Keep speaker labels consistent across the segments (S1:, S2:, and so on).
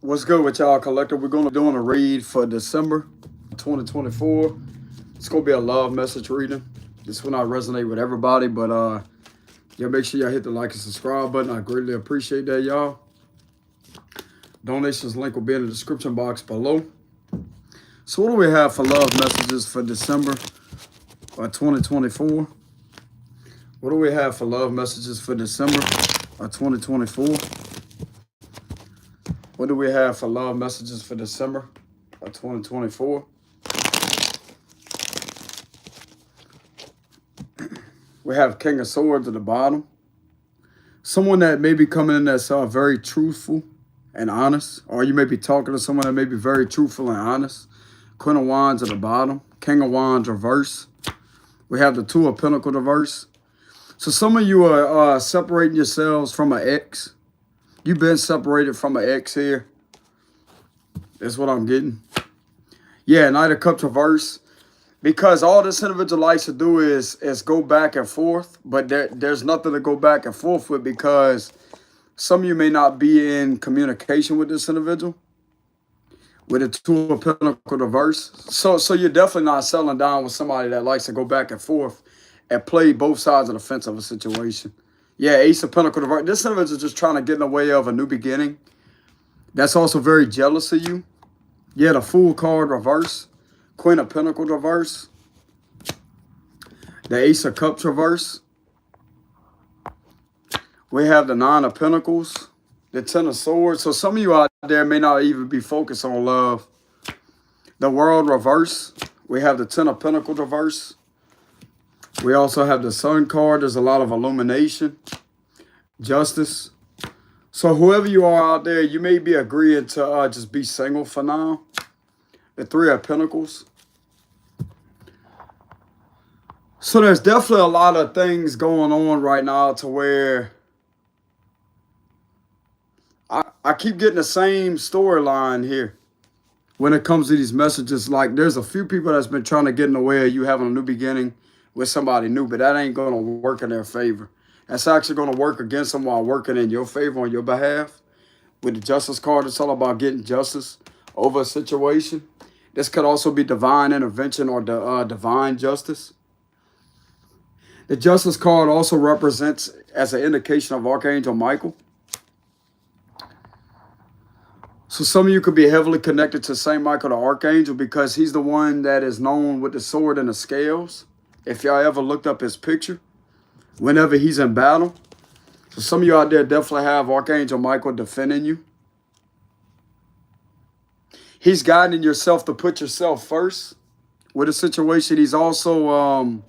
S1: What's good with y'all, collective? We're going to be doing a read for December 2024. It's going to be a love message reading. This will not resonate with everybody, but yeah, make sure y'all hit the like and subscribe button. I greatly appreciate that, y'all. Donations link will be in the description box below. So what do we have for love messages for December 2024? What do we have for love messages for December 2024? What do we have for love messages for December 2024? We have King of Swords at the bottom. Someone that may be coming in that's very truthful and honest. Or you may be talking to someone that may be very truthful and honest. Queen of Wands at the bottom. King of Wands reverse. We have the Two of Pentacles reverse. So some of you are separating yourselves from an ex. You've been separated from an ex here. That's what I'm getting. Yeah, Knight of Cups reverse. Because all this individual likes to do is go back and forth. But there's nothing to go back and forth with because some of you may not be in communication with this individual. With a Two of Pentacles reverse. So you're definitely not settling down with somebody that likes to go back and forth and play both sides of the fence of a situation. Yeah, Ace of Pentacles reverse. This individual is just trying to get in the way of a new beginning. That's also very jealous of you. Yeah, the Fool card reverse. Queen of Pentacles reverse. The Ace of Cups reverse. We have the Nine of Pentacles. The Ten of Swords. So some of you out there may not even be focused on love. The World reverse. We have the Ten of Pentacles reverse. We also have the Sun card. There's a lot of illumination. Justice. So whoever you are out there, you may be agreeing to just be single for now. The Three of Pentacles. So there's definitely a lot of things going on right now to where I keep getting the same storyline here when it comes to these messages. Like there's a few people that's been trying to get in the way of you having a new beginning with somebody new, but that ain't going to work in their favor. That's actually going to work against them while working in your favor on your behalf. With the Justice card, it's all about getting justice over a situation. This could also be divine intervention or divine justice. The Justice card also represents as an indication of Archangel Michael. So some of you could be heavily connected to Saint Michael the Archangel because he's the one that is known with the sword and the scales. If y'all ever looked up his picture, whenever he's in battle. So some of you out there definitely have Archangel Michael defending you. He's guiding yourself to put yourself first with a situation. He's also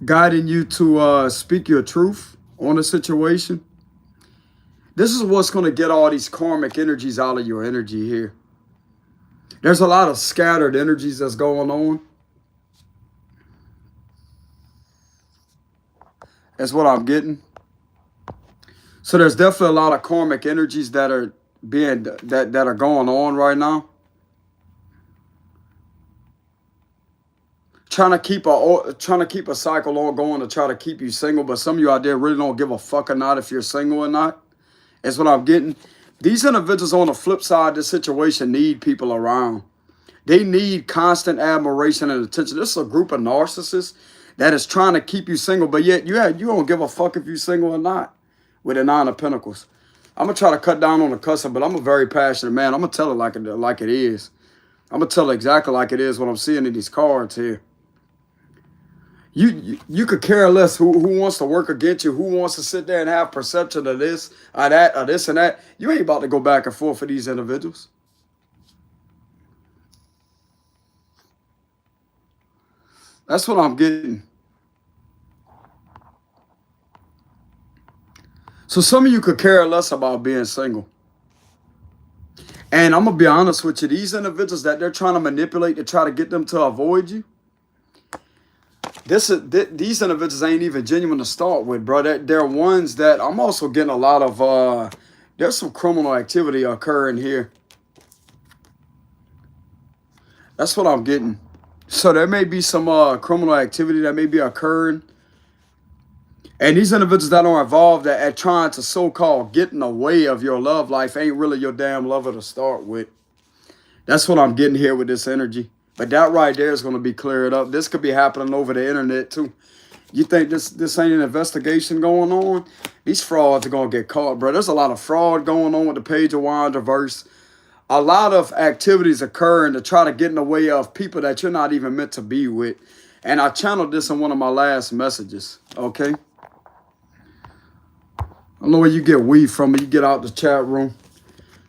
S1: guiding you to speak your truth on a situation. This is what's going to get all these karmic energies out of your energy here. There's a lot of scattered energies that's going on. That's what I'm getting. So there's definitely a lot of karmic energies that are that are going on right now. Trying to keep a cycle on going to try to keep you single, but some of you out there really don't give a fuck or not if you're single or not. That's what I'm getting. These individuals on the flip side of this situation need people around. They need constant admiration and attention. This is a group of narcissists that is trying to keep you single, but yet you don't give a fuck if you're single or not with the Nine of Pentacles. I'm going to try to cut down on the cussing, but I'm a very passionate man. I'm going to tell it like it is. I'm going to tell it exactly like it is what I'm seeing in these cards here. You could care less who wants to work against you, who wants to sit there and have perception of this, or that, or this and that. You ain't about to go back and forth for these individuals. That's what I'm getting. So some of you could care less about being single. And I'm going to be honest with you. These individuals that they're trying to manipulate to try to get them to avoid you. These individuals ain't even genuine to start with, bro. They're ones that I'm also getting a lot of, there's some criminal activity occurring here. That's what I'm getting. So there may be some criminal activity that may be occurring. And these individuals that are involved at trying to so-called get in the way of your love life ain't really your damn lover to start with. That's what I'm getting here with this energy. But that right there is going to be cleared up. This could be happening over the internet too. You think this ain't an investigation going on? These frauds are going to get caught, bro. There's a lot of fraud going on with the Page of Wands reverse. A lot of activities occurring to try to get in the way of people that you're not even meant to be with. And I channeled this in one of my last messages, okay? I know where you get weed from, you get out the chat room.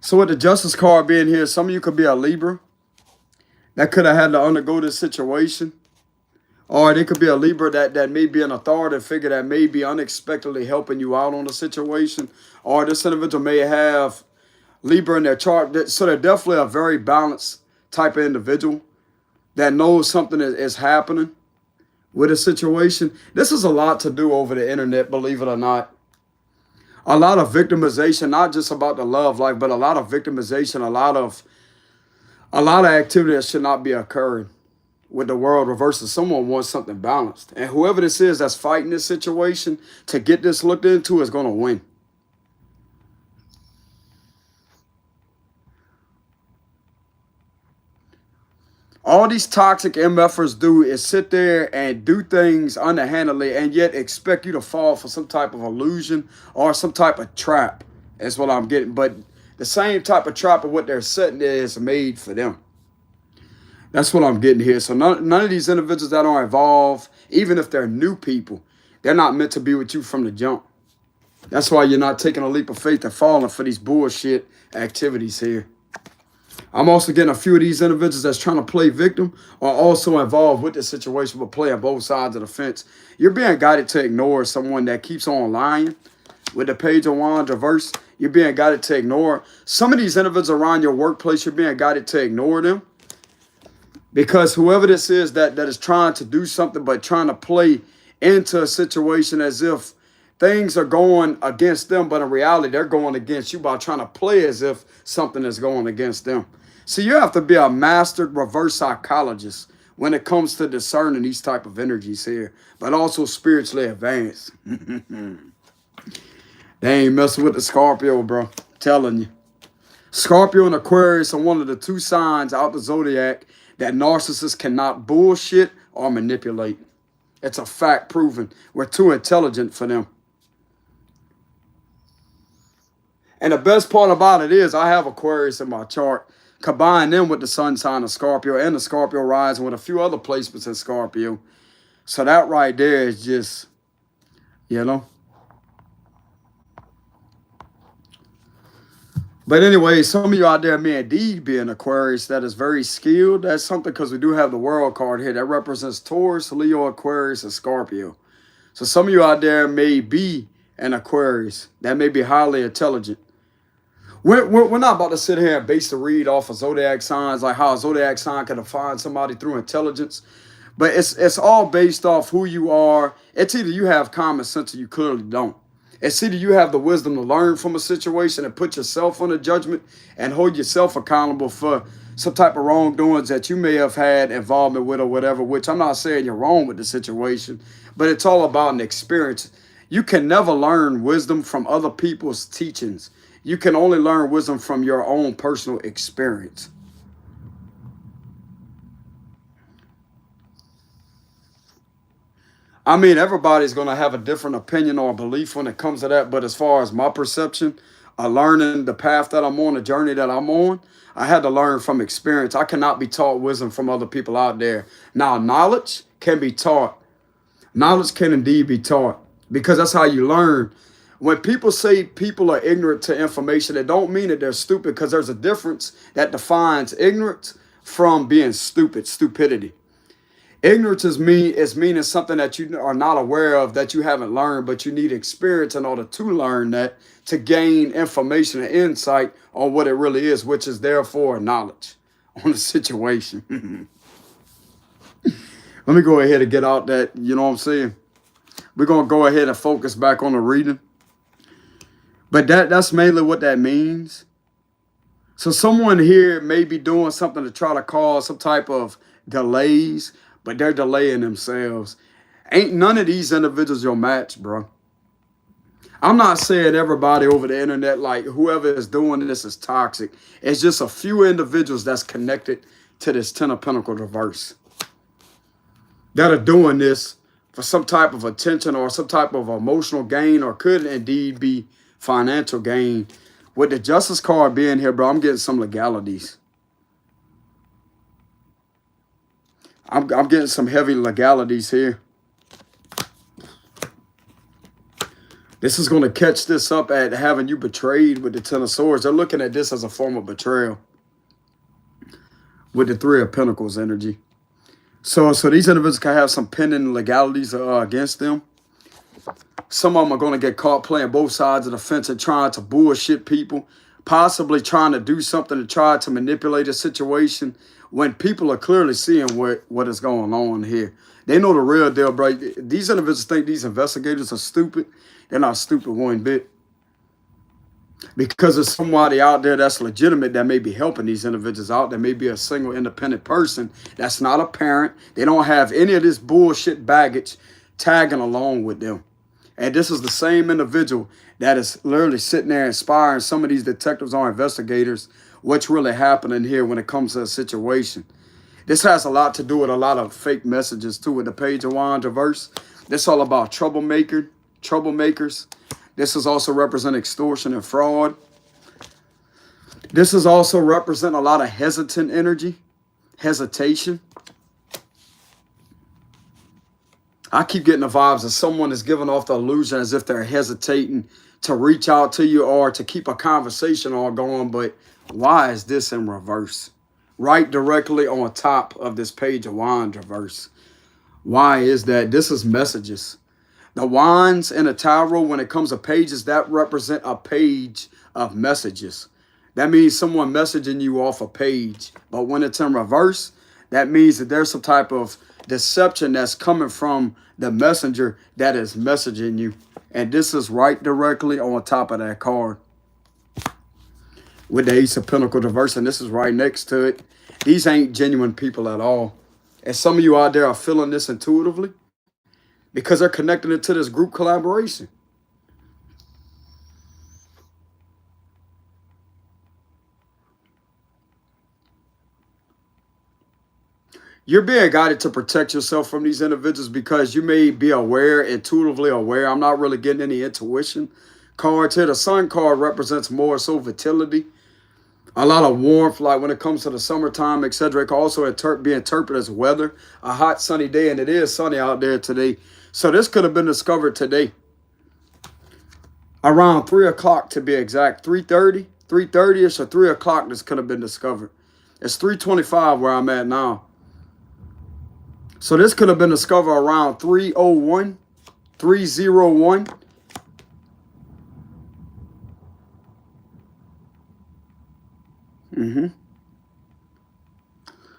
S1: So with the Justice card being here, some of you could be a Libra that could have had to undergo this situation. Or they could be a Libra that may be an authority figure that may be unexpectedly helping you out on the situation. Or this individual may have Libra in their chart. So they're definitely a very balanced type of individual that knows something is happening with a situation. This is a lot to do over the internet, believe it or not. A lot of victimization, not just about the love life, but a lot of victimization, a lot of activity that should not be occurring with the world reverses. Someone wants something balanced. And whoever this is that's fighting this situation to get this looked into is going to win. All these toxic MFers do is sit there and do things underhandedly and yet expect you to fall for some type of illusion or some type of trap. That's what I'm getting. But the same type of trap of what they're setting there is made for them. That's what I'm getting here. So none of these individuals that are involved, even if they're new people, they're not meant to be with you from the jump. That's why you're not taking a leap of faith and falling for these bullshit activities here. I'm also getting a few of these individuals that's trying to play victim are also involved with the situation but play on both sides of the fence. You're being guided to ignore someone that keeps on lying with the Page of Wands reverse. You're being guided to ignore. Some of these individuals around your workplace, you're being guided to ignore them. Because whoever this is that is trying to do something but trying to play into a situation as if things are going against them, but in reality, they're going against you by trying to play as if something is going against them. So you have to be a master reverse psychologist when it comes to discerning these type of energies here, but also spiritually advanced. They ain't messing with the Scorpio, bro. I'm telling you. Scorpio and Aquarius are one of the two signs out the zodiac that narcissists cannot bullshit or manipulate. It's a fact proven. We're too intelligent for them. And the best part about it is I have Aquarius in my chart. Combine them with the sun sign of Scorpio and the Scorpio rising with a few other placements in Scorpio. So that right there is just, you know. But anyway, some of you out there may indeed be an Aquarius that is very skilled. That's something because we do have the world card here that represents Taurus, Leo, Aquarius, and Scorpio. So some of you out there may be an Aquarius that may be highly intelligent. We're not about to sit here and base the read off of zodiac signs, like how a zodiac sign can define somebody through intelligence. But it's all based off who you are. It's either you have common sense or you clearly don't. It's either you have the wisdom to learn from a situation and put yourself under judgment and hold yourself accountable for some type of wrongdoings that you may have had involvement with or whatever, which I'm not saying you're wrong with the situation, but it's all about an experience. You can never learn wisdom from other people's teachings. You can only learn wisdom from your own personal experience. I mean, everybody's going to have a different opinion or belief when it comes to that. But as far as my perception, learning the path that I'm on, the journey that I'm on, I had to learn from experience. I cannot be taught wisdom from other people out there. Now, knowledge can be taught. Knowledge can indeed be taught because that's how you learn. When people say people are ignorant to information, it don't mean that they're stupid because there's a difference that defines ignorance from being stupid, stupidity. Ignorance is meaning something that you are not aware of, that you haven't learned, but you need experience in order to learn that, to gain information and insight on what it really is, which is therefore knowledge on the situation. Let me go ahead and get out that, you know what I'm saying? We're going to go ahead and focus back on the reading. But that's mainly what that means. So someone here may be doing something to try to cause some type of delays, but they're delaying themselves. Ain't none of these individuals your match, bro. I'm not saying everybody over the internet, like whoever is doing this is toxic. It's just a few individuals that's connected to this Ten of Pentacles reverse that are doing this for some type of attention or some type of emotional gain, or could indeed be financial gain. With the Justice card being here, bro, I'm getting some legalities. I'm getting some heavy legalities here. This is going to catch this up at having you betrayed with the Ten of Swords. They're looking at this as a form of betrayal with the Three of Pentacles energy. So these individuals can have some pending legalities against them. Some of them are going to get caught playing both sides of the fence and trying to bullshit people, possibly trying to do something to try to manipulate a situation when people are clearly seeing what is going on here. They know the real deal, bro. These individuals think these investigators are stupid. They're not stupid one bit. Because there's somebody out there that's legitimate that may be helping these individuals out. There may be a single independent person that's not a parent. They don't have any of this bullshit baggage tagging along with them. And this is the same individual that is literally sitting there inspiring some of these detectives or investigators what's really happening here when it comes to a situation. This has a lot to do with a lot of fake messages too with the Page of Wands reverse. This is all about troublemakers. This is also represent extortion and fraud. This is also represent a lot of hesitant energy, hesitation. I keep getting the vibes that someone is giving off the illusion as if they're hesitating to reach out to you or to keep a conversation on going. But why is this in reverse? Right directly on top of this Page of Wands reverse. Why is that? This is messages. The wands in a tarot, when it comes to pages, that represent a page of messages. That means someone messaging you off a page. But when it's in reverse, that means that there's some type of deception that's coming from the messenger that is messaging you. And this is right directly on top of that card with the Ace of Pentacles reverse. And this is right next to it. These ain't genuine people at all. And some of you out there are feeling this intuitively, because they're connecting it to this group collaboration. You're being guided to protect yourself from these individuals because you may be aware, intuitively aware. I'm not really getting any intuition cards here. The Sun card represents more so vitality, a lot of warmth, like when it comes to the summertime, etc. It can also be interpreted as weather, a hot sunny day, and it is sunny out there today. So this could have been discovered today. Around 3 o'clock to be exact. 3:30, 3:30ish or 3 o'clock this could have been discovered. It's 3:25 where I'm at now. So this could have been discovered around 3:01, 3:01.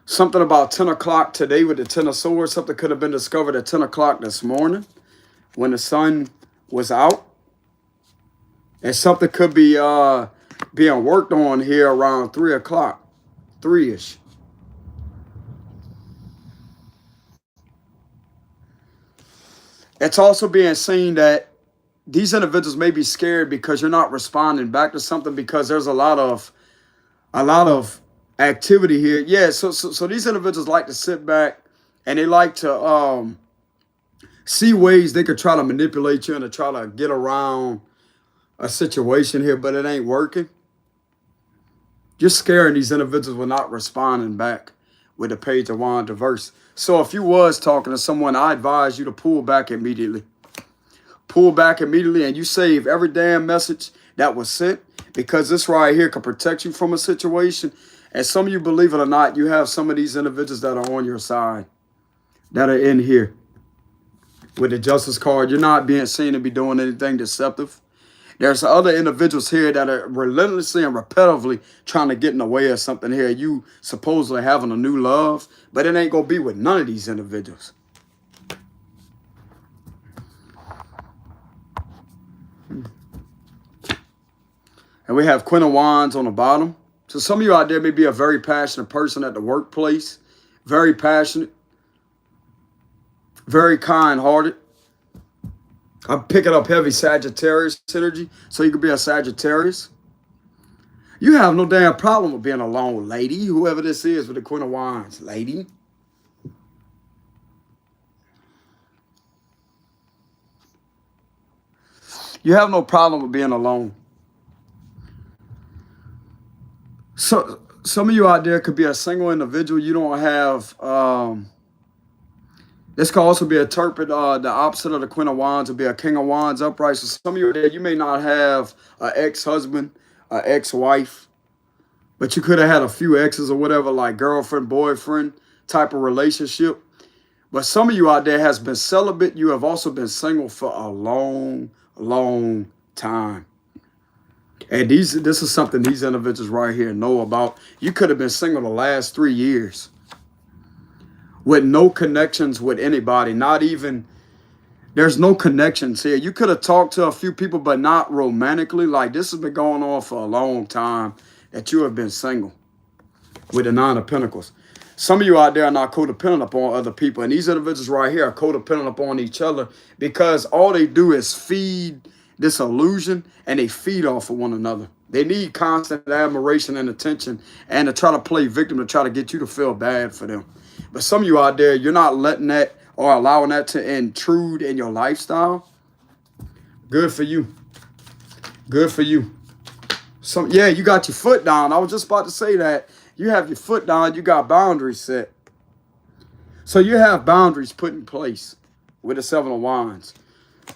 S1: Something about 10 o'clock today with the Ten of Swords. Something could have been discovered at 10 o'clock this morning when the sun was out. And something could be being worked on here around 3 o'clock, 3-ish. It's also being seen that these individuals may be scared because you're not responding back to something, because there's a lot of activity here. Yeah, so these individuals like to sit back and they like to see ways they could try to manipulate you and to try to get around a situation here, but it ain't working. You're scaring these individuals with not responding back with the Page of Wands reverse. So if you was talking to someone, I advise you to pull back immediately. Pull back immediately, and you save every damn message that was sent, because this right here can protect you from a situation. And some of you, believe it or not, you have some of these individuals that are on your side, that are in here. With the Justice card, you're not being seen to be doing anything deceptive. There's other individuals here that are relentlessly and repetitively trying to get in the way of something here. You supposedly having a new love, but it ain't going to be with none of these individuals. And we have Queen of Wands on the bottom. So some of you out there may be a very passionate person at the workplace. Very passionate. Very kind-hearted. I'm picking up heavy Sagittarius energy, so you could be a Sagittarius. You have no damn problem with being alone, lady. Whoever this is with the Queen of Wands, lady. You have no problem with being alone. So some of you out there could be a single individual. You don't have. This could also be interpreted. The opposite of the Queen of Wands would be a King of Wands upright. So some of you there, you may not have an ex-husband, an ex-wife, but you could have had a few exes or whatever, like girlfriend, boyfriend type of relationship. But some of you out there has been celibate. You have also been single for a long, long time. And this is something these individuals right here know about. You could have been single the last 3 years with no connections with anybody, not even, there's no connections here. You could have talked to a few people, but not romantically. Like, this has been going on for a long time that you have been single with the Nine of Pentacles. Some of you out there are not codependent upon other people. And these individuals right here are codependent upon each other because all they do is feed this illusion and they feed off of one another. They need constant admiration and attention and to try to play victim to try to get you to feel bad for them. But some of you out there, you're not letting that or allowing that to intrude in your lifestyle. Good for you. Good for you. Yeah, you got your foot down. I was just about to say that. You have your foot down. You got boundaries set. So you have boundaries put in place with the Seven of Wands.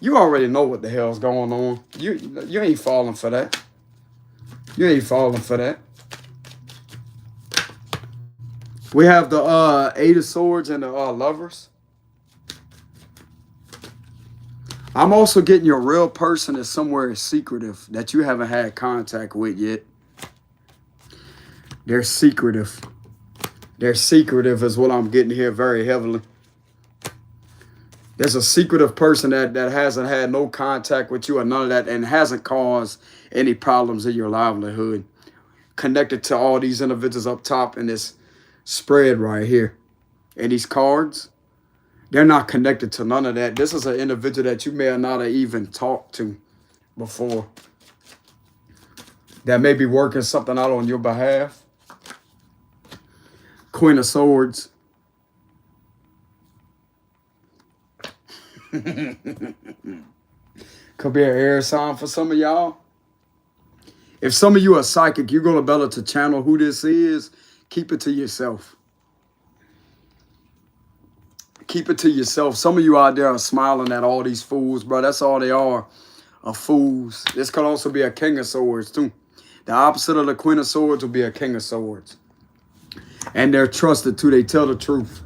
S1: You already know what the hell's going on. You ain't falling for that. You ain't falling for that. We have the Eight of Swords and the Lovers. I'm also getting your real person is somewhere secretive that you haven't had contact with yet. They're secretive. They're secretive is what I'm getting here very heavily. There's a secretive person that hasn't had no contact with you or none of that and hasn't caused any problems in your livelihood. Connected to all these individuals up top in this spread right here. And these cards, they're not connected to none of that. This is an individual that you may not have even talked to before. That may be working something out on your behalf. Queen of Swords. Could be an air sign for some of y'all. If some of you are psychic, you're going to be able to channel who this is. Keep it to yourself. Keep it to yourself. Some of you out there are smiling at all these fools, bro. That's all they are fools. This could also be a King of Swords, too. The opposite of the Queen of Swords will be a King of Swords. And they're trusted, too. They tell the truth.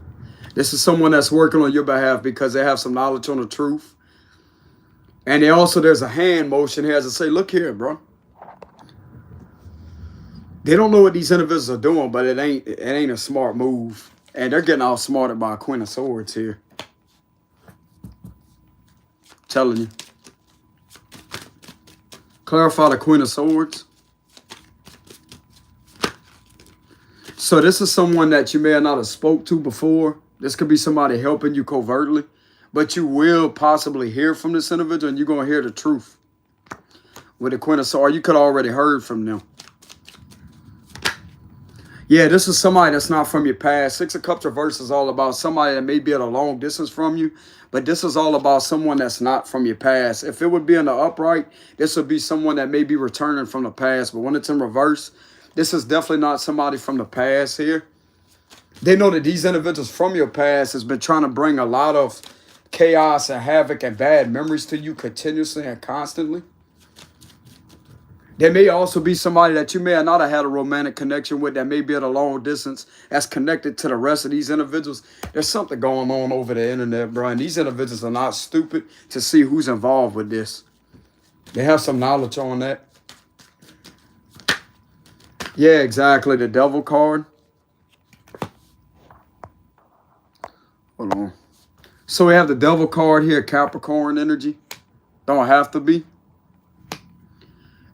S1: This is someone that's working on your behalf because they have some knowledge on the truth. And they also, there's a hand motion here as I say, look here, bro. They don't know what these individuals are doing, but it ain't a smart move. And they're getting outsmarted by a Queen of Swords here. Telling you. Clarify the Queen of Swords. So this is someone that you may not have spoke to before. This could be somebody helping you covertly. But you will possibly hear from this individual and you're going to hear the truth. With the Queen of Swords, you could have already heard from them. Yeah, this is somebody that's not from your past. Six of Cups reverse is all about somebody that may be at a long distance from you. But this is all about someone that's not from your past. If it would be in the upright, this would be someone that may be returning from the past. But when it's in reverse, this is definitely not somebody from the past here. They know that these individuals from your past has been trying to bring a lot of chaos and havoc and bad memories to you continuously and constantly. There may also be somebody that you may not have had a romantic connection with that may be at a long distance that's connected to the rest of these individuals. There's something going on over the internet, bro. And these individuals are not stupid to see who's involved with this. They have some knowledge on that. Yeah, exactly. The Devil card. Hold on. So we have the Devil card here, Capricorn energy. Don't have to be.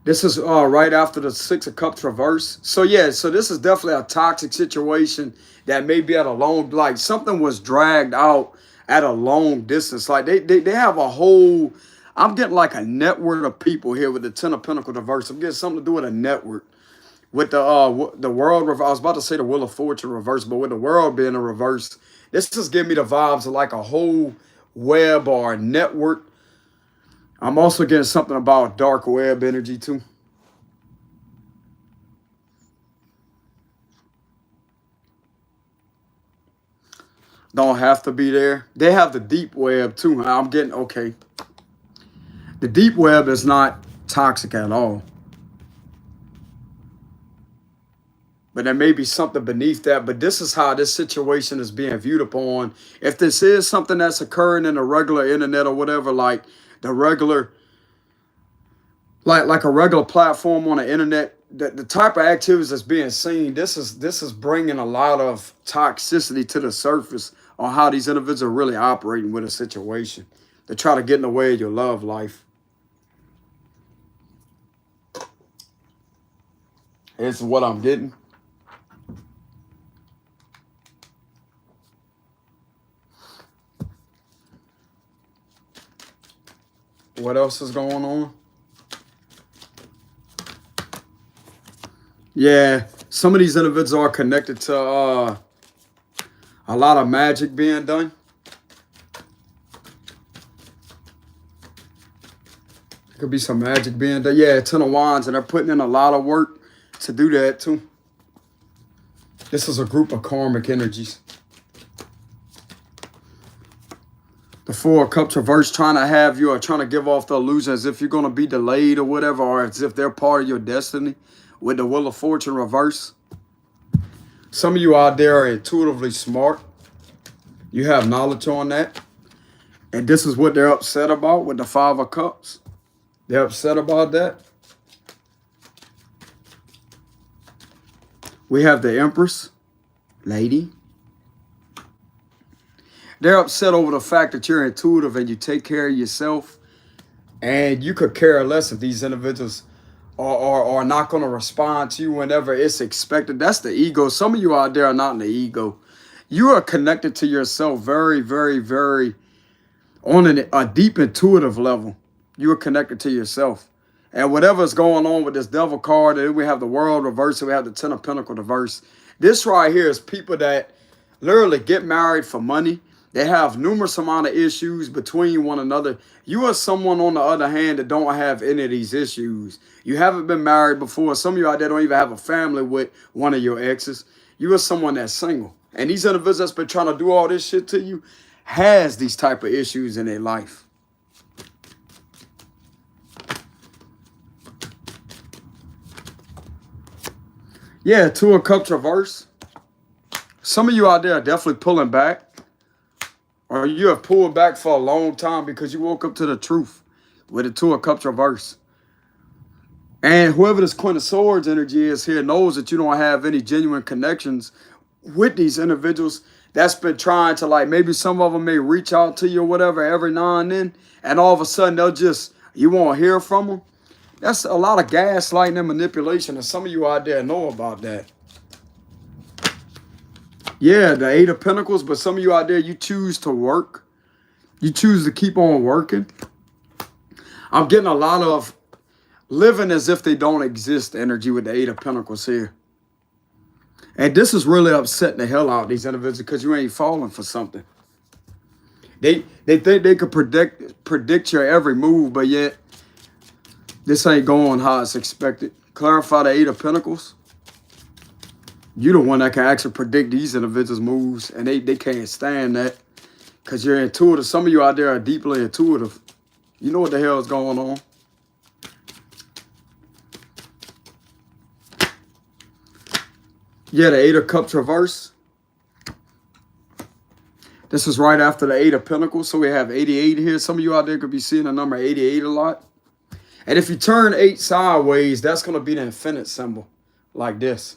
S1: This is right after the Six of Cups reverse. So yeah, so this is definitely a toxic situation that may be at a long, like something was dragged out at a long distance. Like they have a whole I'm getting like a network of people here with the Ten of Pentacles reverse. I'm getting something to do with a network. With the world reverse, I was about to say the Wheel of Fortune reverse, but with the world being a reverse, this just giving me the vibes of like a whole web or a network. I'm also getting something about dark web energy too. Don't have to be there. They have the deep web too. I'm getting, okay. The deep web is not toxic at all. But there may be something beneath that. But this is how this situation is being viewed upon. If this is something that's occurring in the regular internet or whatever, like the regular, like a regular platform on the internet, the type of activities that's being seen, this is bringing a lot of toxicity to the surface on how these individuals are really operating with a situation. They try to get in the way of your love life. It's what I'm getting. What else is going on? Yeah, some of these individuals are connected to a lot of magic being done. Could be some magic being done. Yeah, Ten of Wands, and they're putting in a lot of work to do that too. This is a group of karmic energies. The Four of Cups reverse, trying to have you, or trying to give off the illusion as if you're going to be delayed or whatever, or as if they're part of your destiny. With the Wheel of Fortune reverse. Some of you out there are intuitively smart. You have knowledge on that. And this is what they're upset about with the Five of Cups. They're upset about that. We have the Empress, lady. They're upset over the fact that you're intuitive and you take care of yourself. And you could care less if these individuals are not going to respond to you whenever it's expected. That's the ego. Some of you out there are not in the ego. You are connected to yourself very, very, very on a deep intuitive level. You are connected to yourself. And whatever's going on with this devil card, and we have the world reverse, and we have the Ten of Pentacles reverse. This right here is people that literally get married for money. They have numerous amount of issues between one another. You are someone, on the other hand, that don't have any of these issues. You haven't been married before. Some of you out there don't even have a family with one of your exes. You are someone that's single. And these individuals that's been trying to do all this shit to you has these type of issues in their life. Yeah, Two of Cups reverse. Some of you out there are definitely pulling back. Or you have pulled back for a long time because you woke up to the truth with the Two of Cups reverse. And whoever this Queen of Swords energy is here knows that you don't have any genuine connections with these individuals that's been trying to, like, maybe some of them may reach out to you or whatever every now and then. And all of a sudden they'll just, you won't hear from them. That's a lot of gaslighting and manipulation. And some of you out there know about that. Yeah, the Eight of Pentacles, but some of you out there, you choose to work. You choose to keep on working. I'm getting a lot of living as if they don't exist energy with the Eight of Pentacles here. And this is really upsetting the hell out of these individuals because you ain't falling for something. They think they could predict your every move, but yet this ain't going how it's expected. Clarify the Eight of Pentacles. You're the one that can actually predict these individuals' moves, and they can't stand that because you're intuitive. Some of you out there are deeply intuitive. You know what the hell is going on. Yeah, the Eight of Cups reverse. This is right after the Eight of Pentacles, so we have 88 here. Some of you out there could be seeing the number 88 a lot. And if you turn 8 sideways, that's going to be the infinite symbol, like this.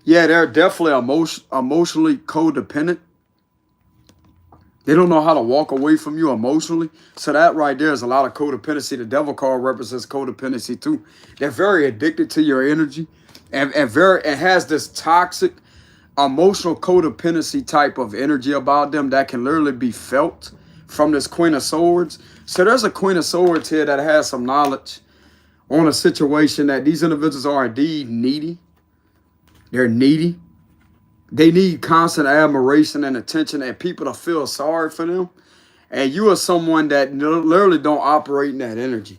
S1: Yeah, they're definitely emotionally codependent. They don't know how to walk away from you emotionally. So that right there is a lot of codependency. The devil card represents codependency too. They're very addicted to your energy and has this toxic emotional codependency type of energy about them that can literally be felt from this Queen of Swords. So there's a Queen of Swords here that has some knowledge on a situation that these individuals are indeed needy. They're needy. They need constant admiration and attention and people to feel sorry for them. And you are someone that literally don't operate in that energy.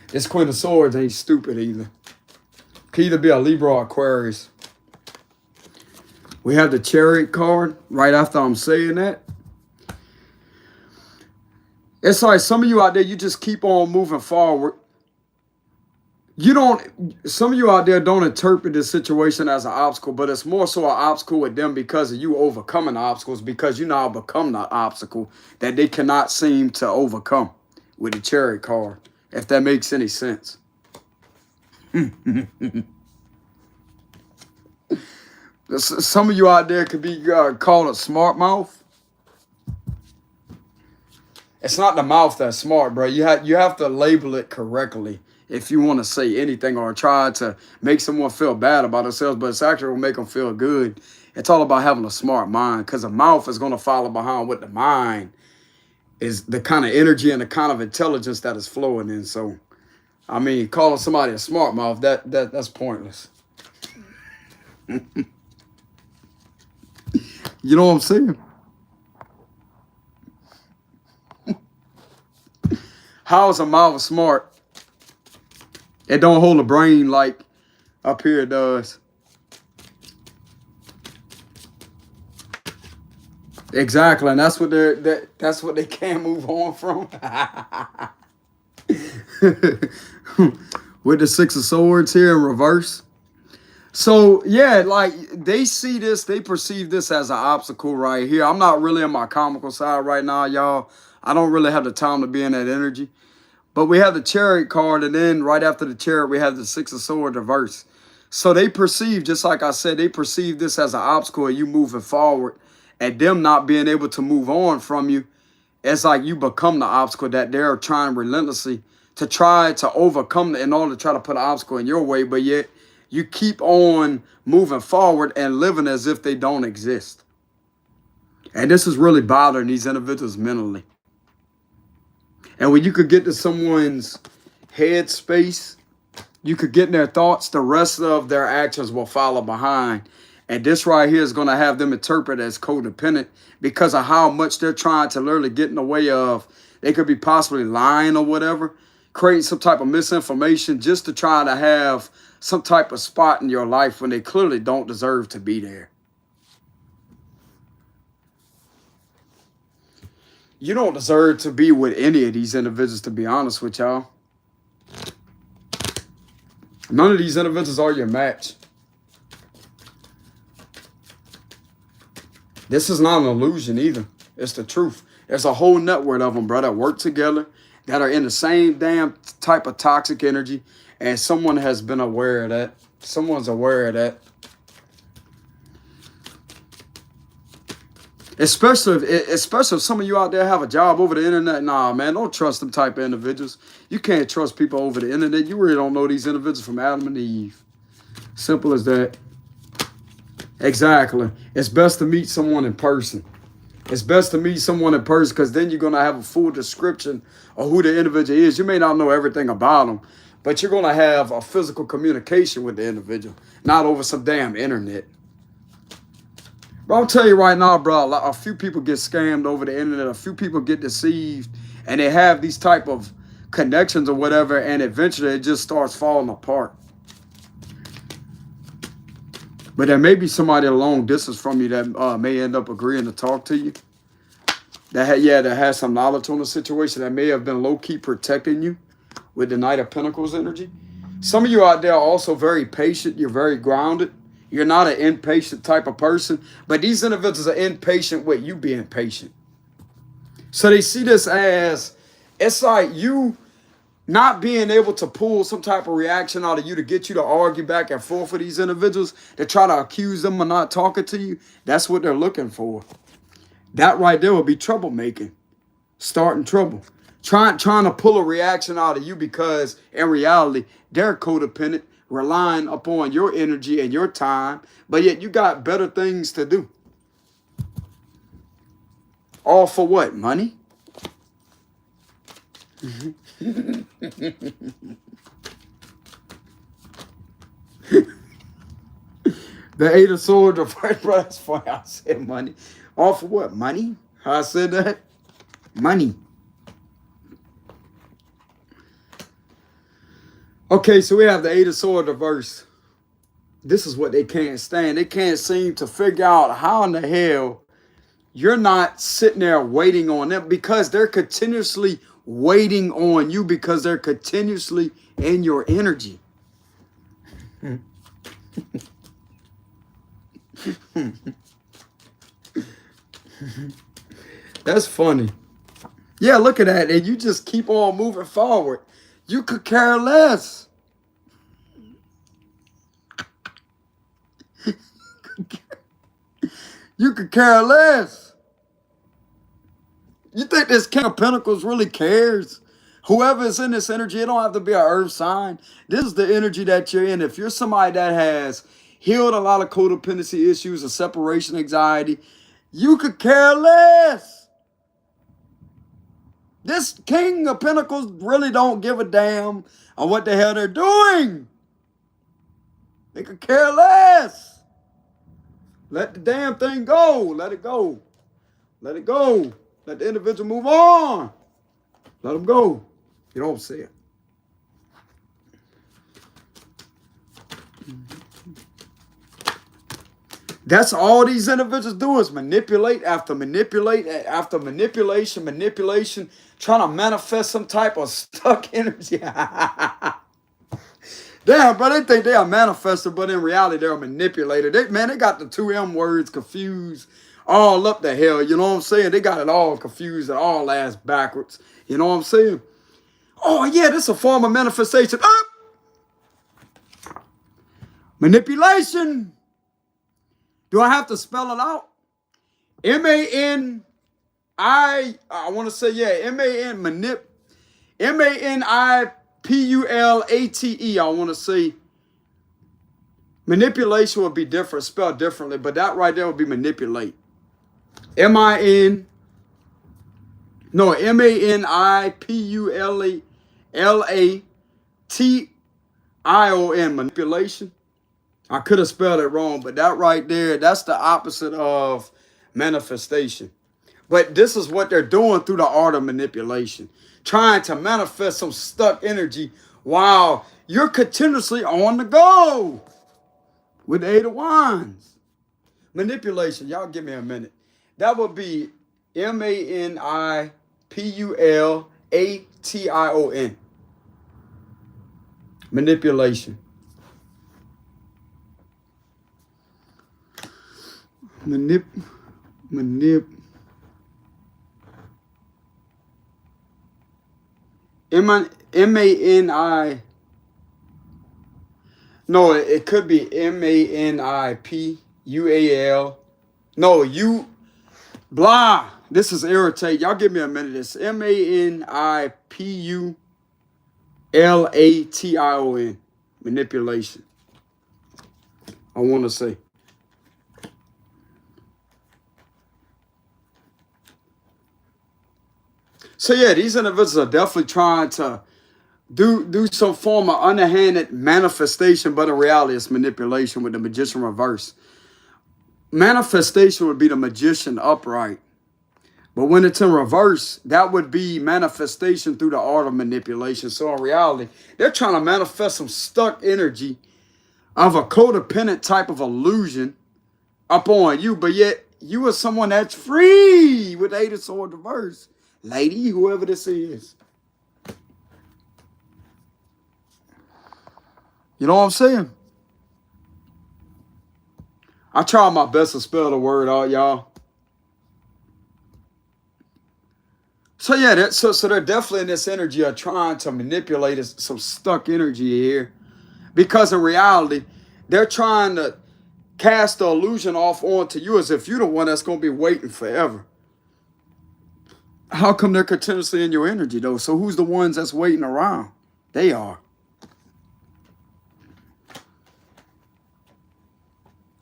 S1: This Queen of Swords ain't stupid either. Could either be a Libra or Aquarius. We have the Chariot card right after I'm saying that. It's like some of you out there, you just keep on moving forward. Some of you out there don't interpret this situation as an obstacle, but it's more so an obstacle with them because of you overcoming obstacles, because you now become the obstacle that they cannot seem to overcome with the Chariot card, if that makes any sense. Some of you out there could be called a smart mouth. It's not the mouth that's smart, bro. You have to label it correctly if you want to say anything or try to make someone feel bad about themselves, but it's actually going to make them feel good. It's all about having a smart mind, because the mouth is going to follow behind what the mind is, the kind of energy and the kind of intelligence that is flowing in. So, I mean, calling somebody a smart mouth, that's pointless. You know what I'm saying? How is a mouth smart? It don't hold a brain like up here it does. Exactly, and that's what they can't move on from. With the Six of Swords here in reverse. So yeah, like they see this, they perceive this as an obstacle right here. I'm not really on my comical side right now, y'all. I don't really have the time to be in that energy. But we have the Chariot card, and then right after the Chariot, we have the Six of Swords reverse. So they perceive, just like I said, they perceive this as an obstacle and you moving forward, and them not being able to move on from you. It's like you become the obstacle that they're trying relentlessly to try to overcome in order to try to put an obstacle in your way, but yet you keep on moving forward and living as if they don't exist. And this is really bothering these individuals mentally. And when you could get to someone's head space, you could get in their thoughts, the rest of their actions will follow behind. And this right here is going to have them interpret as codependent because of how much they're trying to literally get in the way of. They could be possibly lying or whatever, creating some type of misinformation just to try to have some type of spot in your life when they clearly don't deserve to be there. You don't deserve to be with any of these individuals, to be honest with y'all. None of these individuals are your match. This is not an illusion either. It's the truth. There's a whole network of them, bro, that work together, that are in the same damn type of toxic energy, and someone has been aware of that. Someone's aware of that. Especially if some of you out there have a job over the internet. Nah, man, don't trust them type of individuals. You can't trust people over the internet. You really don't know these individuals from Adam and Eve. Simple as that. Exactly. It's best to meet someone in person. It's best to meet someone in person because then you're going to have a full description of who the individual is. You may not know everything about them, but you're going to have a physical communication with the individual, not over some damn internet. Bro, I'll tell you right now, bro, a few people get scammed over the internet. A few people get deceived, and they have these type of connections or whatever, and eventually it just starts falling apart. But there may be somebody a long distance from you that may end up agreeing to talk to you. That has some knowledge on the situation, that may have been low-key protecting you with the Knight of Pentacles energy. Some of you out there are also very patient. You're very grounded. You're not an impatient type of person, but these individuals are impatient with you being patient. So they see this as, it's like you not being able to pull some type of reaction out of you to get you to argue back and forth with these individuals, to try to accuse them of not talking to you. That's what they're looking for. That right there will be troublemaking, starting trouble. Trying to pull a reaction out of you because in reality, they're codependent, relying upon your energy and your time, but yet you got better things to do. All for what? Money? The Eight of Swords, the first brother, that's funny. I said money. All for what? Money? How I said that? Money. Okay, so we have the Eight of Swords reverse. This is what they can't stand. They can't seem to figure out how in the hell you're not sitting there waiting on them, because they're continuously waiting on you, because they're continuously in your energy. That's funny. Yeah, look at that. And you just keep on moving forward. You could care less. You could care less. You think this King of Pentacles really cares? Whoever is in this energy, it don't have to be an earth sign. This is the energy that you're in. If you're somebody that has healed a lot of codependency issues or separation anxiety, you could care less. This King of Pentacles really don't give a damn on what the hell they're doing. They could care less. Let the damn thing go. Let it go. Let it go. Let the individual move on. Let them go. You don't see it. That's all these individuals do, is manipulate after manipulation, trying to manifest some type of stuck energy. Damn, bro, they think they are manifester, but in reality, they're a manipulator. They got the two M words confused all up the hell. You know what I'm saying? They got it all confused and all ass backwards. You know what I'm saying? Oh, yeah, this is a form of manifestation. Manipulation. Do I have to spell it out? M-A-N-I, I want to say, yeah, M-A-N-I-P-U-L-A-T-E, I want to say. Manipulation would be different, spelled differently, but that right there would be manipulate. M-A-N-I-P-U-L-A-T-I-O-N, manipulation. I could have spelled it wrong, but that right there, that's the opposite of manifestation. But this is what they're doing through the art of manipulation. Trying to manifest some stuck energy while you're continuously on the go. With the Eight of Wands. Manipulation. Y'all give me a minute. That would be M-A-N-I-P-U-L-A-T-I-O-N. Manipulation. M-A-N-I. No, it could be M-A-N-I-P-U-A-L. No, you. Blah. This is irritate. Y'all give me a minute. It's M-A-N-I-P-U-L-A-T-I-O-N. Manipulation. I want to say. So yeah, these individuals are definitely trying to do some form of underhanded manifestation, but in reality, it's manipulation with the magician reverse. Manifestation would be the magician upright. But when it's in reverse, that would be manifestation through the art of manipulation. So in reality, they're trying to manifest some stuck energy of a codependent type of illusion upon you, but yet you are someone that's free with the Eight of Swords reverse. Lady, whoever this is. You know what I'm saying? I try my best to spell the word out, y'all. So yeah, so they're definitely in this energy of trying to manipulate some stuck energy here. Because in reality, they're trying to cast the illusion off onto you as if you're the one that's going to be waiting forever. How come they're continuously in your energy, though? So who's the ones that's waiting around? They are.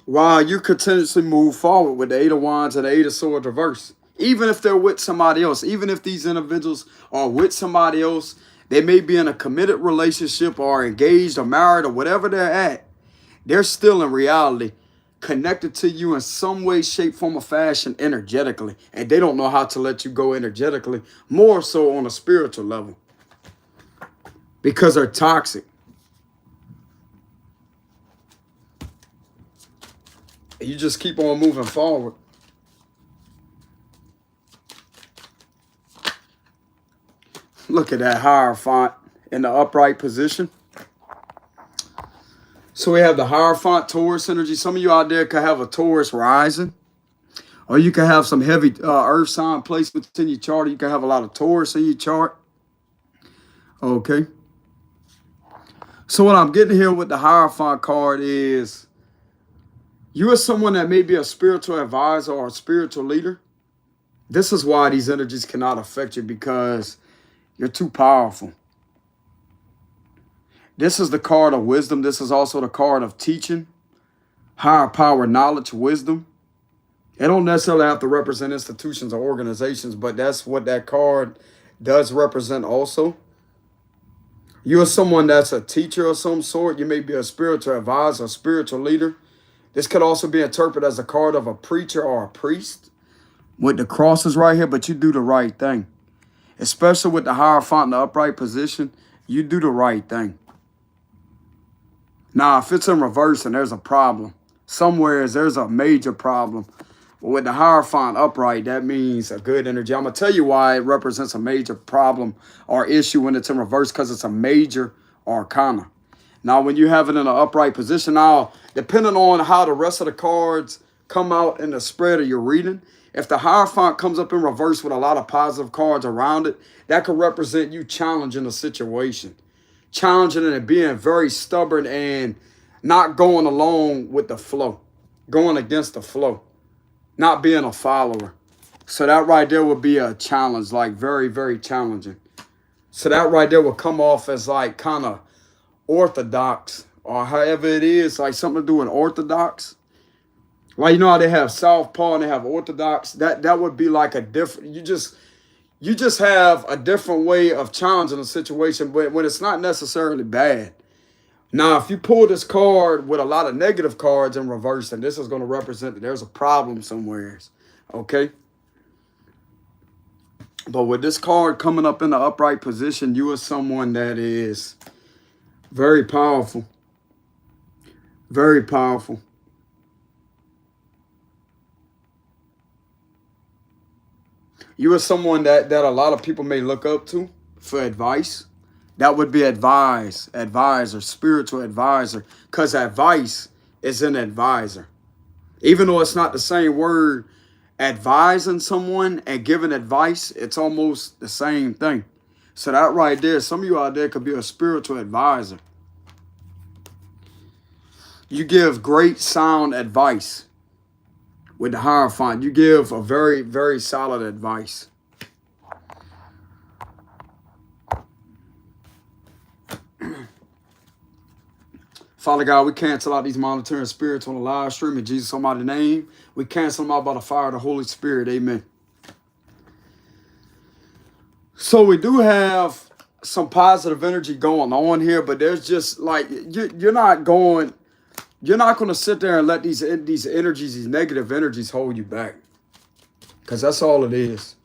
S1: while you continuously move forward with the Eight of Wands and the Eight of Swords reverse. Even if they're with somebody else, even if these individuals are with somebody else, they may be in a committed relationship or engaged or married or whatever they're at, they're still in reality connected to you in some way, shape, form, or fashion energetically. And they don't know how to let you go energetically, more so on a spiritual level, because they're toxic. You just keep on moving forward. Look at that Hierophant in the upright position. So we have the Hierophant Taurus energy. Some of you out there could have a Taurus rising, or you can have some heavy earth sign placements in your chart. You can have a lot of Taurus in your chart. Okay. So what I'm getting here with the Hierophant card is you are someone that may be a spiritual advisor or a spiritual leader. This is why these energies cannot affect you, because you're too powerful. This is the card of wisdom. This is also the card of teaching, higher power, knowledge, wisdom. It don't necessarily have to represent institutions or organizations, but that's what that card does represent also. You're someone that's a teacher of some sort. You may be a spiritual advisor, a spiritual leader. This could also be interpreted as a card of a preacher or a priest with the crosses right here, but you do the right thing. Especially with the Hierophant in the upright position, you do the right thing. Now, if it's in reverse and there's a problem, somewhere there's a major problem. But with the Hierophant upright, that means a good energy. I'm going to tell you why it represents a major problem or issue when it's in reverse, because it's a major arcana. Now, when you have it in an upright position, now, depending on how the rest of the cards come out in the spread of your reading, if the Hierophant comes up in reverse with a lot of positive cards around it, that could represent you challenging a situation. Challenging it and being very stubborn and not going along with the flow. Going against the flow. Not being a follower. So that right there would be a challenge, like very, very challenging. So that right there would come off as like kind of orthodox, or however it is, like something to do with orthodox. Like, you know how they have southpaw and they have orthodox? That would be like a different, you just have a different way of challenging a situation, but when it's not necessarily bad. Now, if you pull this card with a lot of negative cards in reverse, then this is going to represent that there's a problem somewhere. Okay? But with this card coming up in the upright position, you are someone that is very powerful. Very powerful. You are someone that a lot of people may look up to for advice. That would be advisor, spiritual advisor, because advice is an advisor. Even though it's not the same word, advising someone and giving advice, it's almost the same thing. So that right there, some of you out there could be a spiritual advisor. You give great sound advice. With the Hierophant, you give a very, very solid advice. Father God, we cancel out these monitoring spirits on the live stream in Jesus' almighty name. We cancel them out by the fire of the Holy Spirit. Amen. So we do have some positive energy going on here, but there's just like, you're not going to sit there and let these energies, these negative energies hold you back. Because that's all it is.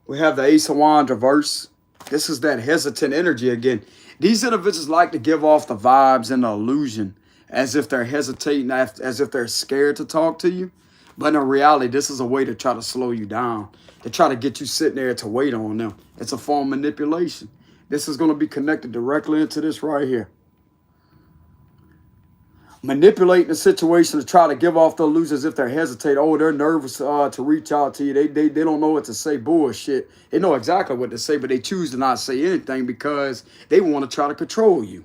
S1: We have the Ace of Wands reverse. This is that hesitant energy again. These individuals like to give off the vibes and the illusion as if they're hesitating, as if they're scared to talk to you. But in reality, this is a way to try to slow you down, to try to get you sitting there to wait on them. It's a form of manipulation. This is going to be connected directly into this right here. Manipulating the situation to try to give off the illusion as if they're hesitating. Oh, they're nervous to reach out to you. They don't know what to say. Bullshit. They know exactly what to say, but they choose to not say anything because they want to try to control you.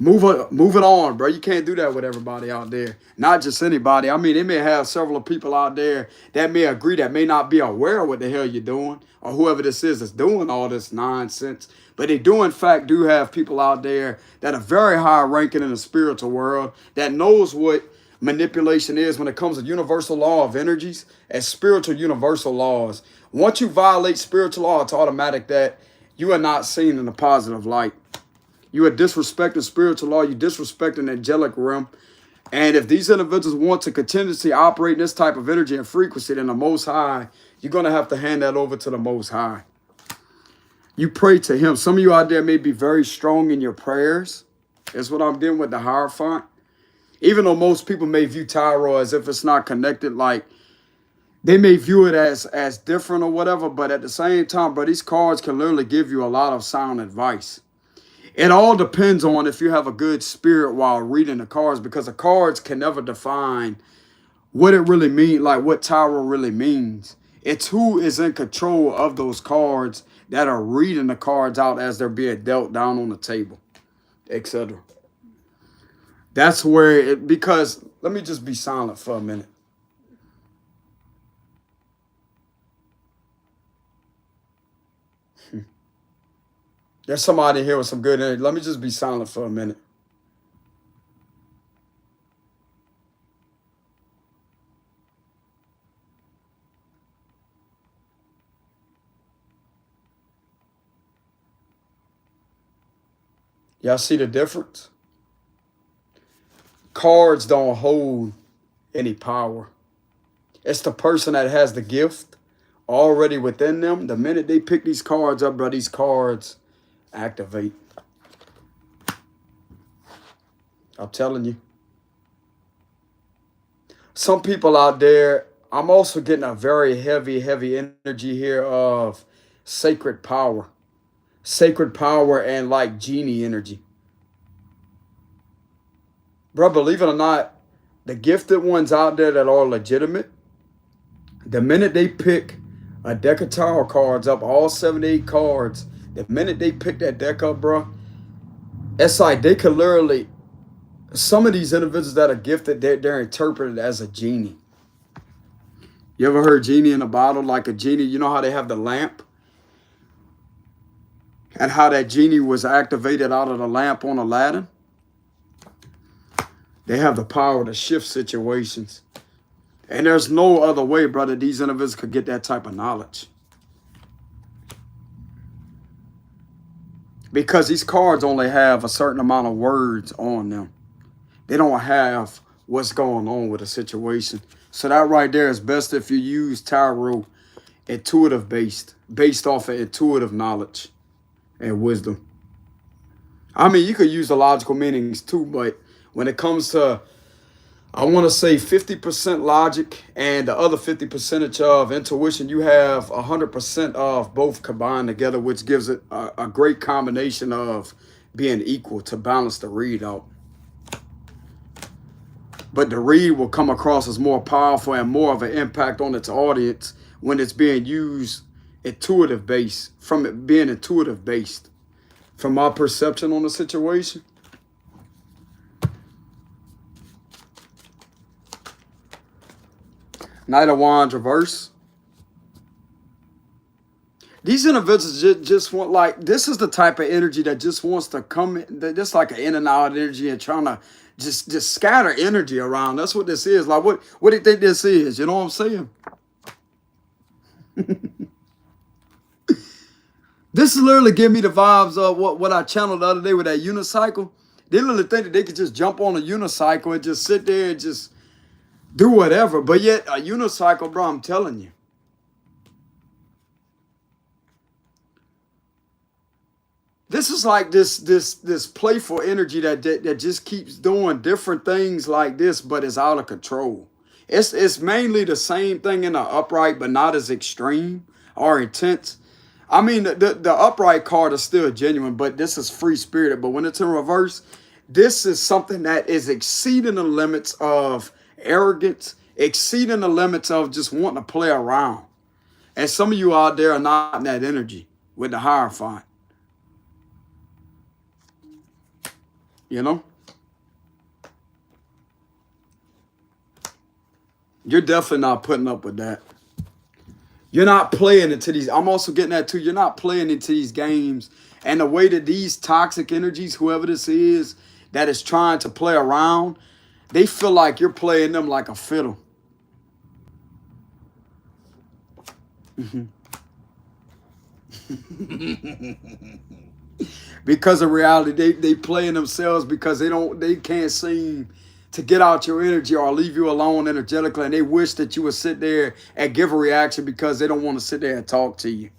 S1: Move it on, bro. You can't do that with everybody out there. Not just anybody. I mean, they may have several people out there that may agree, that may not be aware of what the hell you're doing, or whoever this is that's doing all this nonsense. But they do, in fact, do have people out there that are very high ranking in the spiritual world that knows what manipulation is when it comes to universal law of energies and spiritual universal laws. Once you violate spiritual law, it's automatic that you are not seen in a positive light. You are disrespecting spiritual law. You disrespecting the angelic realm. And if these individuals want to continuously operate in this type of energy and frequency, then the Most High, you're going to have to hand that over to the Most High. You pray to him. Some of you out there may be very strong in your prayers. That's what I'm dealing with the Hierophant. Even though most people may view tarot as if it's not connected, like they may view it as different or whatever. But at the same time, bro, these cards can literally give you a lot of sound advice. It all depends on if you have a good spirit while reading the cards, because the cards can never define what it really means, like what tarot really means. It's who is in control of those cards that are reading the cards out as they're being dealt down on the table, etc. That's where it, because let me just be silent for a minute. There's somebody here with some good energy. Let me just be silent for a minute. Y'all see the difference? Cards don't hold any power. It's the person that has the gift already within them. The minute they pick these cards up, bro, these cards activate. I'm telling you. Some people out there, I'm also getting a very heavy energy here of sacred power. Sacred power and like genie energy. Bro, believe it or not, the gifted ones out there that are legitimate, the minute they pick a deck of tarot cards up, all 78 cards, the minute they pick that deck up, bro, it's like they could literally, some of these individuals that are gifted, they're interpreted as a genie. You ever heard genie in a bottle? Like a genie, you know how they have the lamp? And how that genie was activated out of the lamp on Aladdin? They have the power to shift situations. And there's no other way, brother, these individuals could get that type of knowledge. Because these cards only have a certain amount of words on them. They don't have what's going on with a situation. So that right there is best if you use tarot intuitive based off of intuitive knowledge and wisdom. I mean, you could use the logical meanings too, but when it comes to, I want to say 50% logic and the other 50% of intuition, you have 100% of both combined together, which gives it a great combination of being equal to balance the read out. But the read will come across as more powerful and more of an impact on its audience when it's being used intuitive based, from it being intuitive based. From my perception on the situation. Knight of Wands reverse. These individuals just want, like, this is the type of energy that just wants to come in, just like an in and out energy and trying to just scatter energy around. That's what this is. Like, what do you think this is? You know what I'm saying? This is literally giving me the vibes of what I channeled the other day with that unicycle. They literally think that they could just jump on a unicycle and just sit there and just do whatever. But yet a unicycle, bro, I'm telling you. This is like this playful energy that just keeps doing different things like this, but it's out of control. It's mainly the same thing in the upright, but not as extreme or intense. I mean, the upright card is still genuine, but this is free spirited. But when it's in reverse, this is something that is exceeding the limits of arrogance, exceeding the limits of just wanting to play around. And some of you out there are not in that energy with the Hierophant. You know? You're definitely not putting up with that. You're not playing into these. I'm also getting that too. You're not playing into these games. And the way that these toxic energies, whoever this is, that is trying to play around, they feel like you're playing them like a fiddle. Because of reality, they playing themselves because they can't seem to get out your energy or leave you alone energetically, and they wish that you would sit there and give a reaction because they don't want to sit there and talk to you.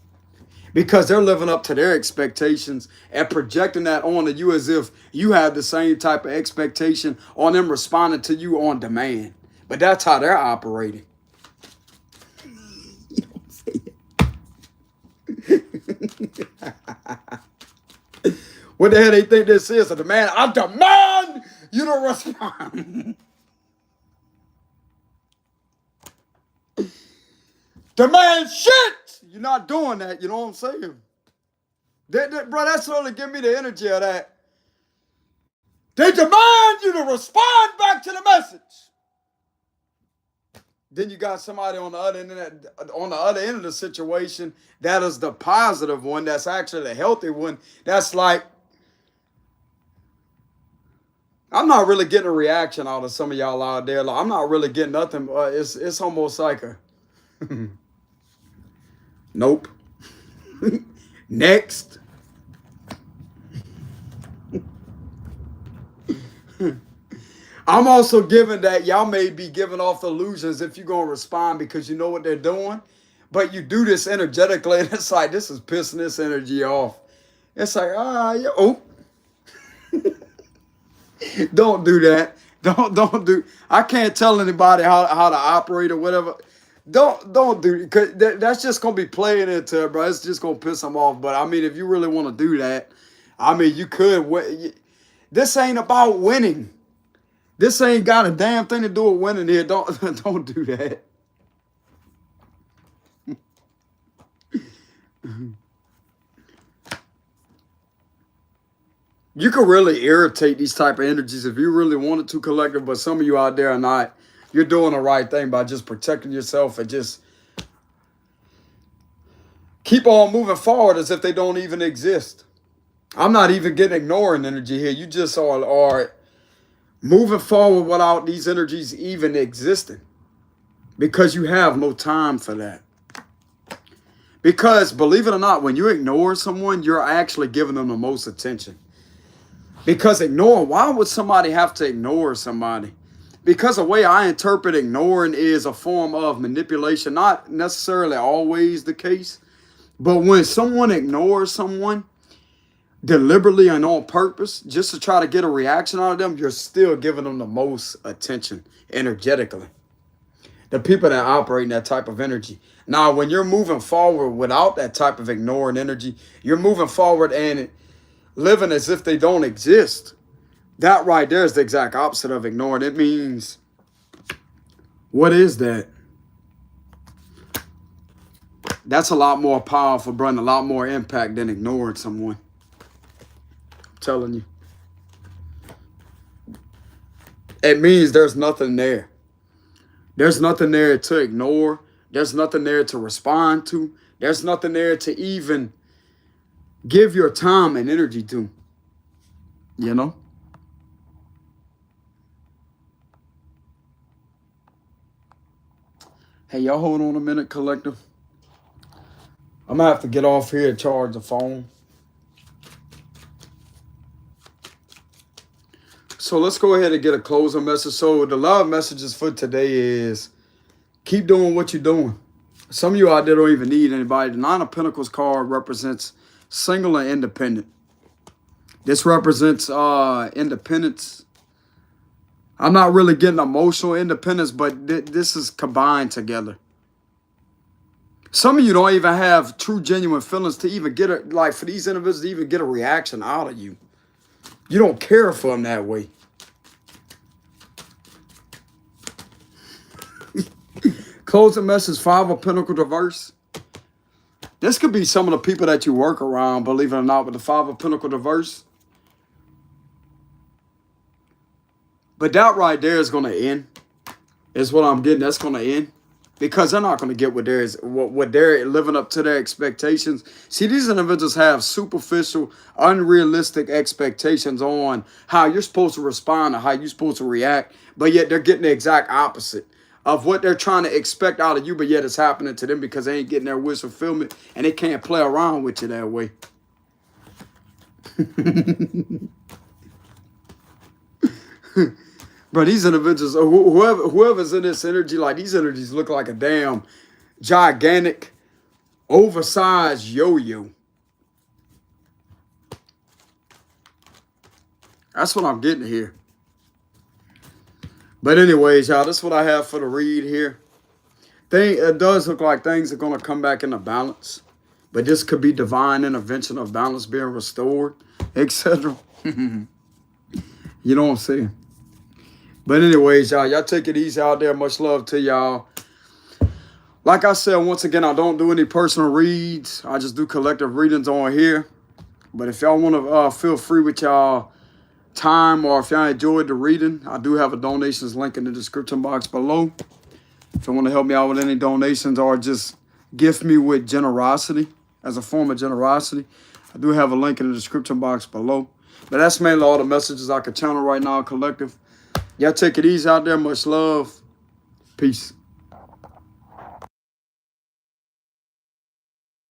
S1: Because they're living up to their expectations and projecting that onto you as if you have the same type of expectation on them responding to you on demand. But that's how they're operating. You don't say it. What the hell they think this is? A demand? I demand you to respond. Demand shit! You're not doing that, you know what I'm saying? Bro, that's only give me the energy of that. They demand you to respond back to the message. Then you got somebody on the other end of the situation that is the positive one, that's actually the healthy one. That's like, I'm not really getting a reaction out of some of y'all out there. Like, I'm not really getting nothing. It's almost like a nope. Next. I'm also giving that y'all may be giving off illusions if you're going to respond because you know what they're doing. But you do this energetically, and it's like, this is pissing this energy off. It's like, oh. Don't do that. Don't do. I can't tell anybody how to operate or whatever. Don't do, because that's just gonna be playing into it, bro. It's just gonna piss them off. But I mean, if you really want to do that, I mean, you could. This ain't about winning. This ain't got a damn thing to do with winning here. Don't do that. You could really irritate these type of energies if you really wanted to, collective, but some of you out there are not. You're doing the right thing by just protecting yourself and just keep on moving forward as if they don't even exist. I'm not even getting ignoring energy here. You just are moving forward without these energies even existing because you have no time for that. Because believe it or not, when you ignore someone, you're actually giving them the most attention. Because why would somebody have to ignore somebody? Because the way I interpret ignoring is a form of manipulation, not necessarily always the case. But when someone ignores someone deliberately and on purpose, just to try to get a reaction out of them, you're still giving them the most attention energetically. The people that operate in that type of energy. Now, when you're moving forward without that type of ignoring energy, you're moving forward and living as if they don't exist. That right there is the exact opposite of ignoring. It means, what is that? That's a lot more powerful, bro, and a lot more impact than ignoring someone. I'm telling you. It means there's nothing there. There's nothing there to ignore. There's nothing there to respond to. There's nothing there to even give your time and energy to. You know? Hey, y'all hold on a minute, collective. I'm going to have to get off here and charge the phone. So let's go ahead and get a closing message. So the love messages for today is keep doing what you're doing. Some of you out there don't even need anybody. The Nine of Pentacles card represents single and independent. This represents independence. I'm not really getting emotional independence, but this is combined together. Some of you don't even have true, genuine feelings to even get for these individuals to even get a reaction out of you. You don't care for them that way. Closing message, Five of Pentacles reverse. This could be some of the people that you work around, believe it or not, with the Five of Pentacles reverse. But that right there is going to end. Is what I'm getting. That's going to end. Because they're not going to get what they're living up to their expectations. See, these individuals have superficial, unrealistic expectations on how you're supposed to respond or how you're supposed to react. But yet they're getting the exact opposite of what they're trying to expect out of you. But yet it's happening to them because they ain't getting their wish fulfillment. And they can't play around with you that way. Bro, these individuals, whoever's in this energy, like these energies look like a damn gigantic, oversized yo-yo. That's what I'm getting here. But anyways, y'all, that's what I have for the read here. It does look like things are going to come back into balance. But this could be divine intervention of balance being restored, etc. You know what I'm saying? But anyways, y'all take it easy out there. Much love to y'all. Like I said, once again, I don't do any personal reads. I just do collective readings on here. But if y'all want to feel free with y'all time, or if y'all enjoyed the reading, I do have a donations link in the description box below. If you want to help me out with any donations or just gift me with generosity, as a form of generosity, I do have a link in the description box below. But that's mainly all the messages I can channel right now, collective. Y'all take it easy out there. Much love. Peace.